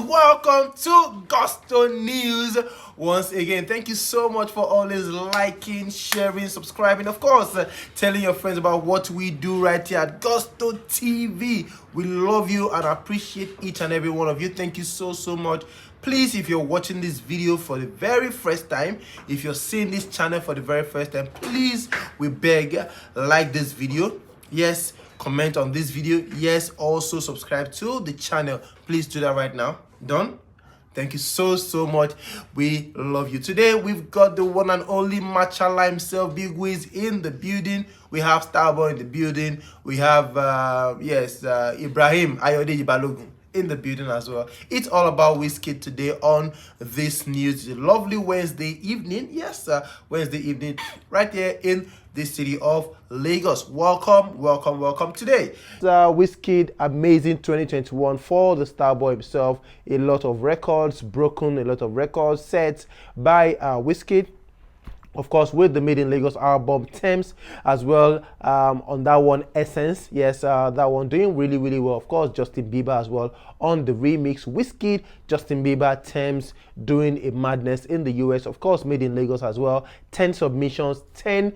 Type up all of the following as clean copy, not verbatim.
welcome to Gusto News. Once again, thank you so much for always liking, sharing, subscribing, of course, telling your friends about what we do right here at Gusto TV. We love you and appreciate each and every one of you. Thank you so much. Please, if you're watching this video for the very first time, if you're seeing this channel for the very first time, please, we beg, like this video. Yes, comment on this video. Yes, also subscribe to the channel. Please do that right now. Done? Thank you so much. We love you. Today we've got the one and only Machala himself, Big Wiz, in the building. We have Starboy in the building. We have Ibrahim Ayodeji Balogun in the building as well. It's all about WIZKID today on this news. It's a lovely Wednesday evening. Yes, Wednesday evening right here in the city of Lagos. Welcome today. WIZKID Amazing 2021 for the Starboy himself. A lot of records broken, a lot of records set by WIZKID. Of course, with the Made in Lagos album Thames as well, on that one Essence. Yes, that one doing really well. Of course, Justin Bieber as well on the remix. WIZKID, Justin Bieber, Thames doing a madness in the US. Of course, Made in Lagos as well. 10 submissions, 10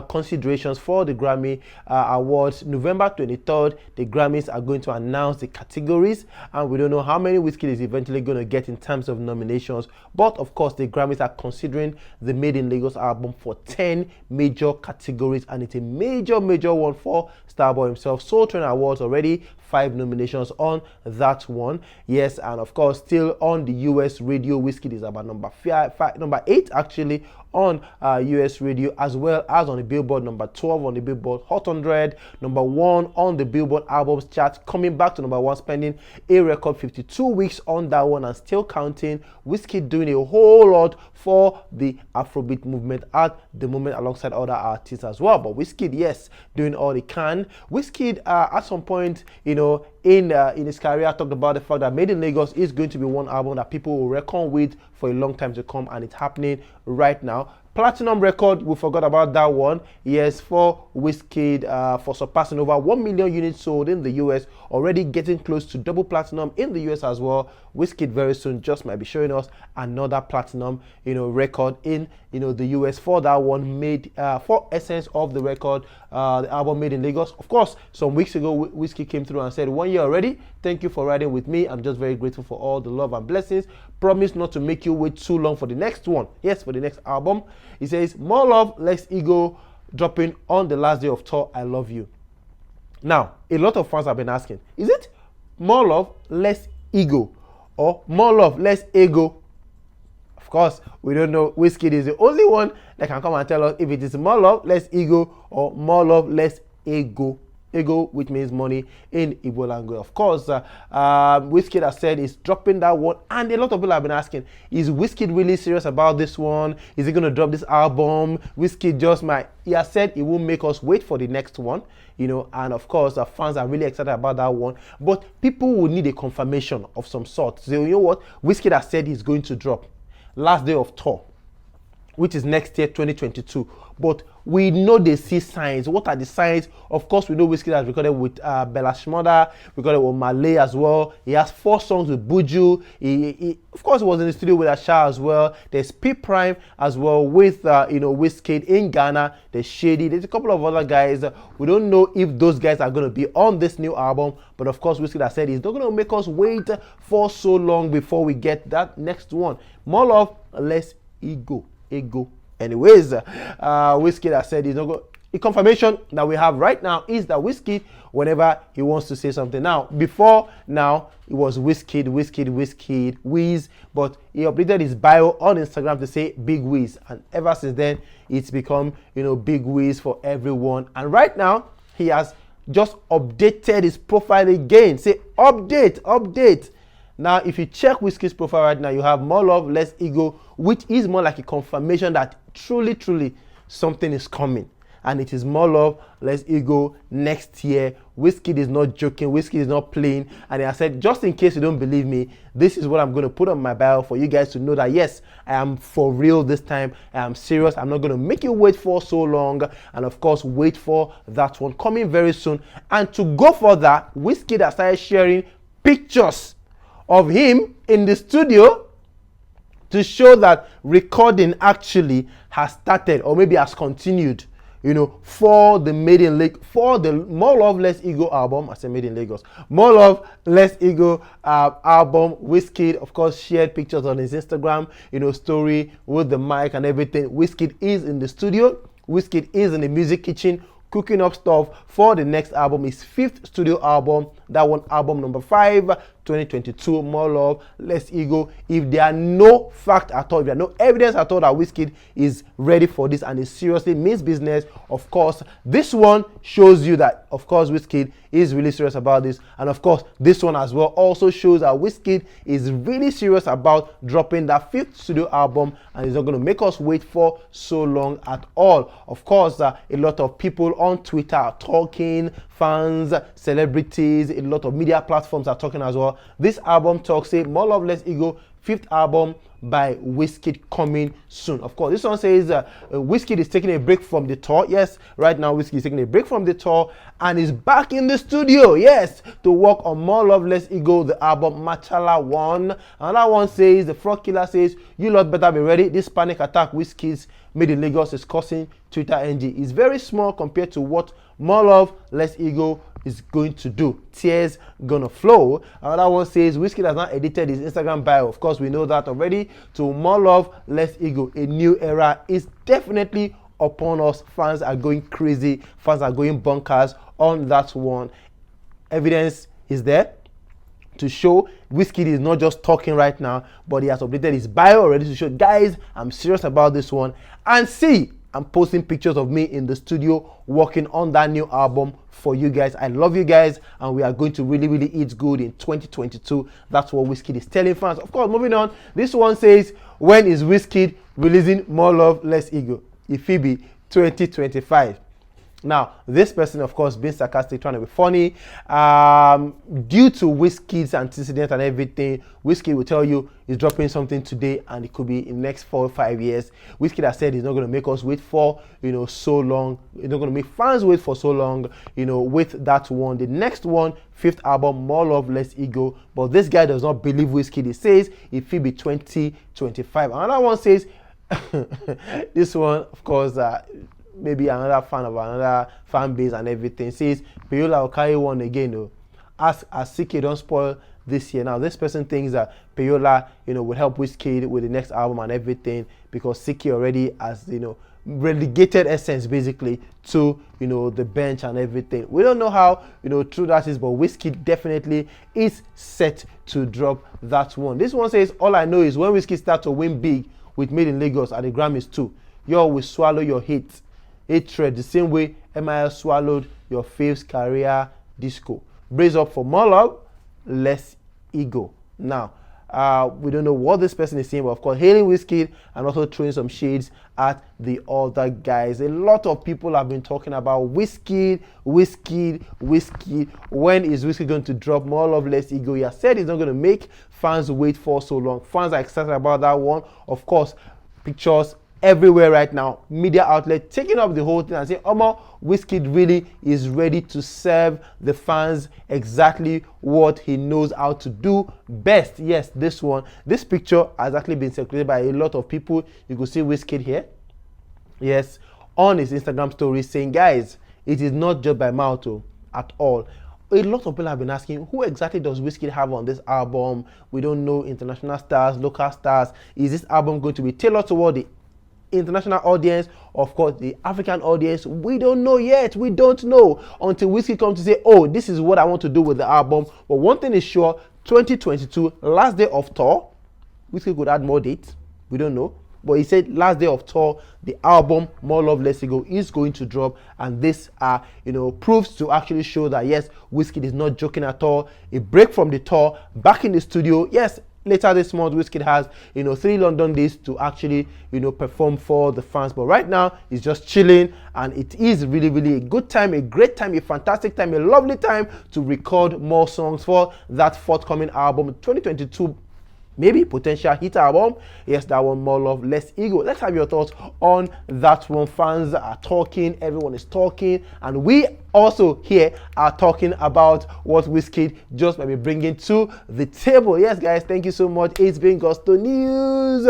considerations for the Grammy Awards. November 23rd, the Grammys are going to announce the categories, and we don't know how many WIZKID is eventually going to get in terms of nominations. But of course, the Grammys are considering the Made in Lagos album for 10 major categories, and it's a major one for Starboy himself. Soul Train Awards already 5 nominations on that one. Yes, and of course still on the US radio, WIZKID is about number 8 actually on US radio, as well as on the Billboard number 12 on the Billboard Hot 100, number 1 on the Billboard albums chart, coming back to number 1, spending a record 52 weeks on that one and still counting. WIZKID doing a whole lot for the Afrobeat movement at the moment alongside other artists as well. But WIZKID, yes, doing all he can. WIZKID at some point, in his career, talked about the fact that Made in Lagos is going to be one album that people will reckon with for a long time to come, and it's happening right now. Platinum record, we forgot about that one. Yes, for WIZKID, for surpassing over 1 million units sold in the US, already getting close to double platinum in the US as well. WIZKID very soon just might be showing us another platinum, record in, the US for that one, made for essence of the record, the album Made in Lagos. Of course, some weeks ago, WIZKID came through and said, 1 year already. Thank you for riding with me. I'm just very grateful for all the love and blessings. Promise not to make you wait too long for the next one. Yes, for the next album. He says, more love, less ego, dropping on the last day of tour. I love you. Now, a lot of fans have been asking, is it more love, less ego, or more love, less ego? Of course, we don't know. WIZKID is the only one that can come and tell us if it is more love, less ego, or more love, less ego. Ego, which means money in Igbo language. Of course, WIZKID has said he's dropping that one, and a lot of people have been asking, is WIZKID really serious about this one? Is he going to drop this album? WIZKID just might. He has said he will make us wait for the next one, and of course, the fans are really excited about that one, but people will need a confirmation of some sort. So you know what? WIZKID has said he's going to drop last day of tour, which is next year, 2022. But we know they see signs. What are the signs? Of course, we know WIZKID has recorded with Bella Shmurda, recorded with Malay as well. He has 4 songs with Buju. He of course, was in the studio with Asha as well. There's P Prime as well with WIZKID in Ghana. There's Shady. There's a couple of other guys. We don't know if those guys are going to be on this new album. But of course, WIZKID has said he's not going to make us wait for so long before we get that next one. More love, less ego. Anyways, WIZKID has said he's not going. The confirmation that we have right now is that WIZKID, whenever he wants to say something, before now it was WIZKID, Wiz, but he updated his bio on Instagram to say Big Wiz, and ever since then it's become Big Wiz for everyone. And right now he has just updated his profile again. Say update. Now, if you check WIZKID's profile right now, you have more love, less ego, which is more like a confirmation that truly something is coming. And it is more love, less ego next year. WIZKID is not joking. WIZKID is not playing. And I said, just in case you don't believe me, this is what I'm going to put on my bio for you guys to know that, yes, I am for real this time. I am serious. I'm not going to make you wait for so long. And of course, wait for that one coming very soon. And to go for that, WIZKID has started sharing pictures of him in the studio to show that recording actually has started or maybe has continued, you know, for the More Love Less Ego album. I said Made in Lagos. More Love Less Ego album. WIZKID, of course, shared pictures on his Instagram, you know, story with the mic and everything. WIZKID is in the studio. WIZKID is in the music kitchen cooking up stuff for the next album, his 5th studio album. That one, album number 5, 2022, More Love Less Ego. If there are no fact at all, if there are no evidence at all that WIZKID is ready for this and is seriously means business, of course this one shows you that, of course, WIZKID is really serious about this. And of course this one as well also shows that WIZKID is really serious about dropping that 5th studio album, and is not going to make us wait for so long at all. Of course, a lot of people on Twitter are talking, fans, celebrities, a lot of media platforms are talking as well. This album talks, say, More Love Less Ego, 5th album by WIZKID coming soon. Of course, this one says WIZKID is taking a break from the tour. Yes, right now WIZKID is taking a break from the tour and is back in the studio, yes, to work on More Love Less Ego, the album Machala 1. Another one says, the Frog Killer says, you lot better be ready. This panic attack WIZKID's Made in Lagos is causing Twitter NG. Is very small compared to what More Love Less Ego is going to do. Tears gonna flow. Another one says WIZKID has not edited his Instagram bio. Of course, we know that already. To More Love Less Ego, a new era is definitely upon us. Fans are going crazy. Fans are going bonkers on that one. Evidence is there to show WIZKID is not just talking right now, but he has updated his bio already to show, guys, I'm serious about this one. And see, I'm posting pictures of me in the studio working on that new album for you guys. I love you guys, and we are going to really, really eat good in 2022. That's what WIZKID is telling fans. Of course, moving on, this one says, when is WIZKID releasing More Love Less Ego? It will be 2025. Now, this person, of course, being sarcastic, trying to be funny. Due to WIZKID's antecedent and everything, WIZKID will tell you he's dropping something today, and it could be in the next 4 or 5 years. WIZKID has said he's not going to make us wait for, you know, so long. He's not going to make fans wait for so long, you know, with that one. The next one, 5th album, More Love Less Ego. But this guy does not believe WIZKID. He says it will be 2025. Another one says, this one, of course, maybe another fan of another fan base and everything, says Payola will carry one again, though. As CK don't spoil this year. Now this person thinks that Payola, you know, will help WIZKID with the next album and everything, because CK already has, you know, relegated Essence basically to, you know, the bench and everything. We don't know how, you know, true that is, but WIZKID definitely is set to drop that one. This one says, all I know is when WIZKID start to win big with Made in Lagos at the Grammys too, y'all will swallow your hate. Hatred the same way MIL swallowed your fave's career disco. Brace up for More Love Less Ego. Now, we don't know what this person is saying, but of course, hailing WIZKID and also throwing some shades at the other guys. A lot of people have been talking about WIZKID. When is WIZKID going to drop More Love Less Ego? He has said he's not going to make fans wait for so long. Fans are excited about that one. Of course, pictures everywhere right now, media outlet taking up the whole thing and saying, WIZKID really is ready to serve the fans exactly what he knows how to do best. Yes, this picture has actually been circulated by a lot of people. You could see WIZKID here, yes, on his Instagram story, saying, guys, it is not just by mouth at all. A lot of people have been asking, who exactly does WIZKID have on this album? We don't know, international stars, local stars. Is this album going to be tailored toward the international audience, of course the African audience? We don't know yet. We don't know until WIZKID comes to say, oh, this is what I want to do with the album. But one thing is sure, 2022, last day of tour. WIZKID could add more dates, we don't know, but he said last day of tour, the album More Love Less Ego is going to drop, and this proves to actually show that yes, WIZKID is not joking at all. A break from the tour, back in the studio. Yes, later this month, WIZKID has, 3 London days to actually, perform for the fans. But right now, he's just chilling, and it is really, really a good time, a great time, a fantastic time, a lovely time to record more songs for that forthcoming album, 2022. Maybe potential hit album. Yes, that one, More Love Less Ego. Let's have your thoughts on that one. Fans are talking, everyone is talking, and we also here are talking about what WIZKID just might be bringing to the table. Yes, guys, thank you so much. It's been Gusto News.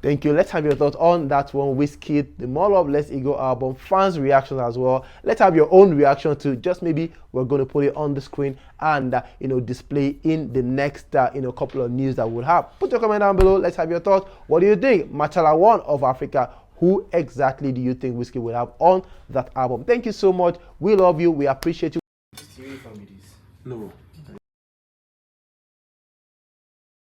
Thank you. Let's have your thoughts on that one. WIZKID, the Mall of Let's Ego album, fans' reactions as well. Let's have your own reaction to just maybe we're going to put it on the screen and display in the next couple of news that we'll have. Put your comment down below. Let's have your thoughts. What do you think? Machala 1 of Africa. Who exactly do you think WIZKID will have on that album? Thank you so much. We love you. We appreciate you. No.